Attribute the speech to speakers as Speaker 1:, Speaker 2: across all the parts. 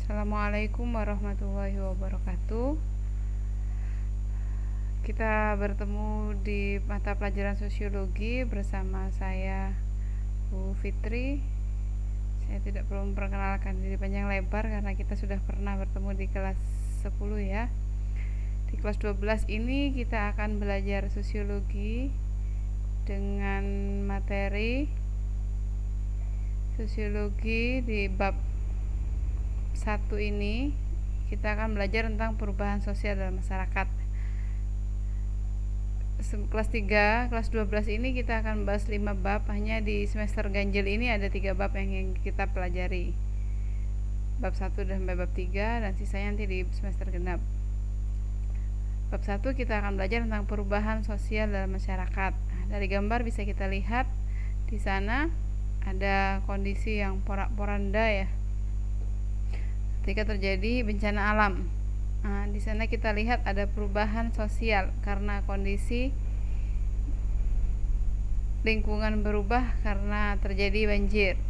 Speaker 1: Assalamualaikum warahmatullahi wabarakatuh. Kita bertemu di mata pelajaran sosiologi bersama saya, Bu Fitri. Saya tidak perlu memperkenalkan diri panjang lebar karena kita sudah pernah bertemu di kelas 10 ya. Di kelas 12 ini kita akan belajar sosiologi dengan materi sosiologi di bab 1 ini. Kita akan belajar tentang perubahan sosial dalam masyarakat. Kelas 3, kelas 12 ini kita akan bahas 5 bab. Hanya di semester ganjil ini ada 3 bab yang kita pelajari, bab 1 dan bab 3, dan sisanya nanti di semester genap. Bab 1 kita akan belajar tentang perubahan sosial dalam masyarakat. Dari gambar bisa kita lihat di sana ada kondisi yang porak-poranda ya, ketika terjadi bencana alam. Di sana kita lihat ada perubahan sosial karena kondisi lingkungan berubah karena terjadi banjir.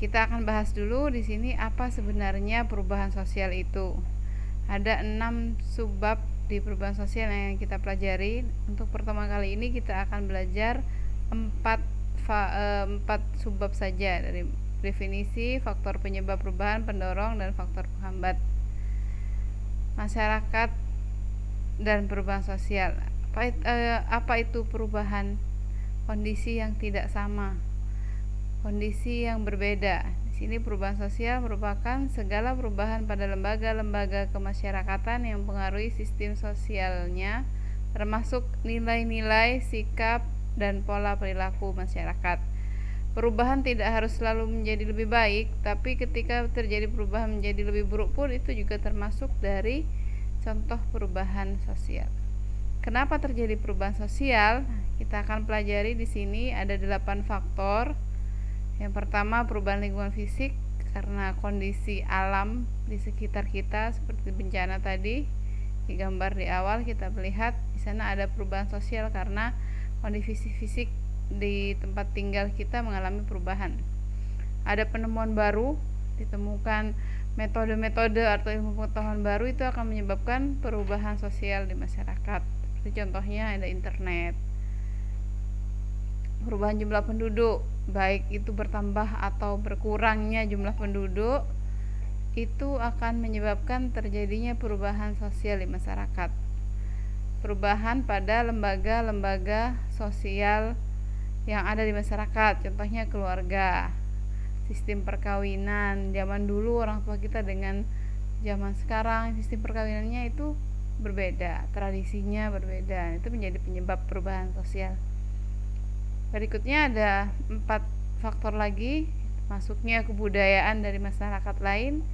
Speaker 1: Kita akan bahas dulu di sini apa sebenarnya perubahan sosial itu. Ada 6 subbab di perubahan sosial yang kita pelajari. Untuk pertama kali ini kita akan belajar 4 subbab saja, dari definisi, faktor penyebab perubahan, pendorong, dan faktor penghambat. Masyarakat dan perubahan sosial. Apa itu perubahan? Kondisi yang tidak sama, kondisi yang berbeda. Di sini perubahan sosial merupakan segala perubahan pada lembaga-lembaga kemasyarakatan yang mempengaruhi sistem sosialnya, termasuk nilai-nilai, sikap, dan pola perilaku masyarakat. Perubahan tidak harus selalu menjadi lebih baik, tapi ketika terjadi perubahan menjadi lebih buruk pun itu juga termasuk dari contoh perubahan sosial. Kenapa terjadi perubahan sosial? Kita akan pelajari di sini ada 8 faktor. Yang pertama, perubahan lingkungan fisik karena kondisi alam di sekitar kita seperti bencana tadi. Di gambar di awal kita melihat di sana ada perubahan sosial karena kondisi fisik di tempat tinggal kita mengalami perubahan. Ada penemuan baru, ditemukan metode-metode atau ilmu pengetahuan baru, itu akan menyebabkan perubahan sosial di masyarakat. Seperti contohnya ada internet. Perubahan jumlah penduduk, baik itu bertambah atau berkurangnya jumlah penduduk, itu akan menyebabkan terjadinya perubahan sosial di masyarakat. Perubahan pada lembaga-lembaga sosial yang ada di masyarakat, contohnya keluarga, sistem perkawinan. Zaman dulu orang tua kita dengan zaman sekarang sistem perkawinannya itu berbeda, tradisinya berbeda. Itu menjadi penyebab perubahan sosial. Berikutnya ada 4 faktor lagi, masuknya kebudayaan dari masyarakat lain,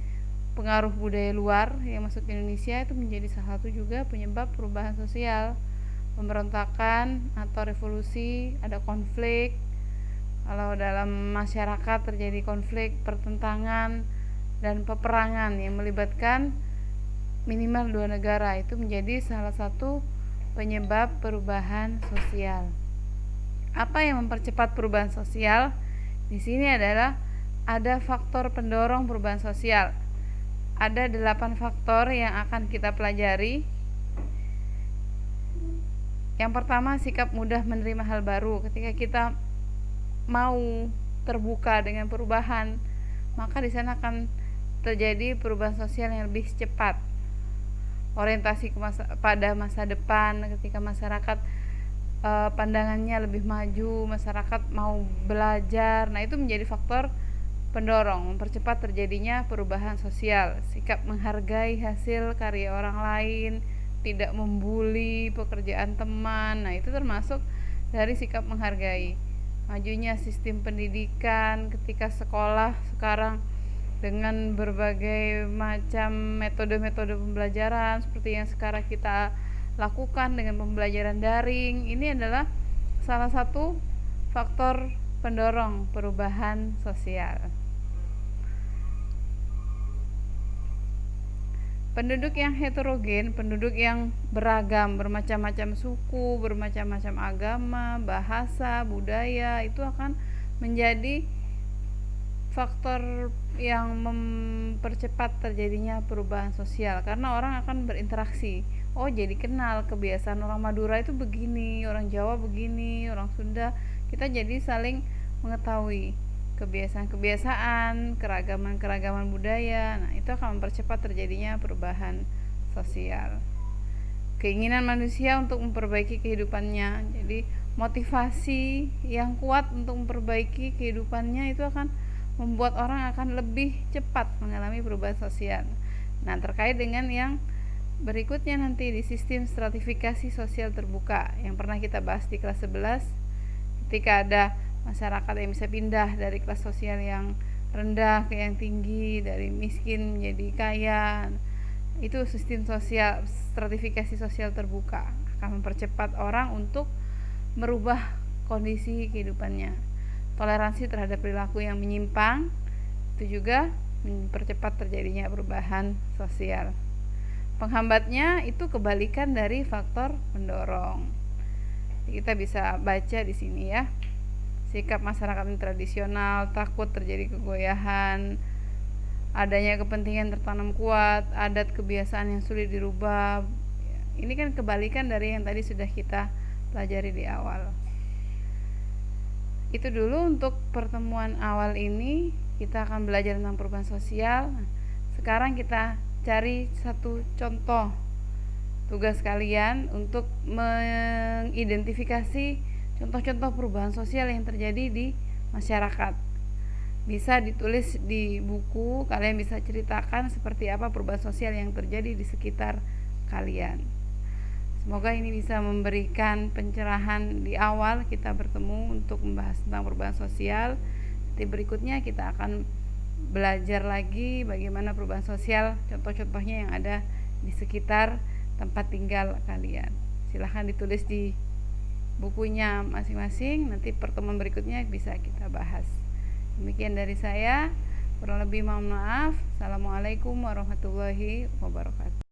Speaker 1: pengaruh budaya luar yang masuk ke Indonesia, itu menjadi salah satu juga penyebab perubahan sosial. Pemberontakan atau revolusi, ada konflik. Kalau dalam masyarakat terjadi konflik, pertentangan, dan peperangan yang melibatkan minimal 2 negara, itu menjadi salah satu penyebab perubahan sosial. Apa yang mempercepat perubahan sosial? Di sini adalah ada faktor pendorong perubahan sosial. Ada 8 faktor yang akan kita pelajari. Yang pertama, sikap mudah menerima hal baru. Ketika kita mau terbuka dengan perubahan, maka di sana akan terjadi perubahan sosial yang lebih cepat. Orientasi pada masa depan, ketika masyarakat pandangannya lebih maju, masyarakat mau belajar. Nah, itu menjadi faktor pendorong, mempercepat terjadinya perubahan sosial. Sikap menghargai hasil karya orang lain, tidak membuli pekerjaan teman. Nah, itu termasuk dari sikap menghargai. Majunya sistem pendidikan, ketika sekolah sekarang dengan berbagai macam metode-metode pembelajaran seperti yang sekarang kita lakukan dengan pembelajaran daring, ini adalah salah satu faktor pendorong perubahan sosial. Penduduk yang heterogen, penduduk yang beragam, bermacam-macam suku, bermacam-macam agama, bahasa, budaya, itu akan menjadi faktor yang mempercepat terjadinya perubahan sosial, karena orang akan berinteraksi. Oh, jadi kenal kebiasaan orang Madura itu begini, orang Jawa begini, orang Sunda. Kita jadi saling mengetahui kebiasaan-kebiasaan, keragaman-keragaman budaya. Nah, itu akan mempercepat terjadinya perubahan sosial. Keinginan manusia untuk memperbaiki kehidupannya. Jadi, motivasi yang kuat untuk memperbaiki kehidupannya itu akan membuat orang akan lebih cepat mengalami perubahan sosial. Nah, terkait dengan yang berikutnya nanti di sistem stratifikasi sosial terbuka yang pernah kita bahas di kelas 11, ketika ada masyarakat yang bisa pindah dari kelas sosial yang rendah ke yang tinggi, dari miskin menjadi kaya, itu sistem sosial stratifikasi sosial terbuka akan mempercepat orang untuk merubah kondisi kehidupannya. Toleransi terhadap perilaku yang menyimpang itu juga mempercepat terjadinya perubahan sosial. Penghambatnya itu kebalikan dari faktor pendorong. Kita bisa baca di sini ya. Sikap masyarakat yang tradisional, takut terjadi kegoyahan, adanya kepentingan tertanam kuat, adat kebiasaan yang sulit dirubah. Ini kan kebalikan dari yang tadi sudah kita pelajari di awal. Itu dulu untuk pertemuan awal ini. Kita akan belajar tentang perubahan sosial. Sekarang kita cari satu contoh tugas kalian untuk mengidentifikasi contoh-contoh perubahan sosial yang terjadi di masyarakat. Bisa ditulis di buku, kalian bisa ceritakan seperti apa perubahan sosial yang terjadi di sekitar kalian. Semoga ini bisa memberikan pencerahan di awal kita bertemu untuk membahas tentang perubahan sosial. Nanti berikutnya kita akan belajar lagi bagaimana perubahan sosial, contoh-contohnya yang ada di sekitar tempat tinggal kalian. Silahkan ditulis di bukunya masing-masing, nanti pertemuan berikutnya bisa kita bahas. Demikian dari saya, kurang lebih mohon maaf. Assalamualaikum warahmatullahi wabarakatuh.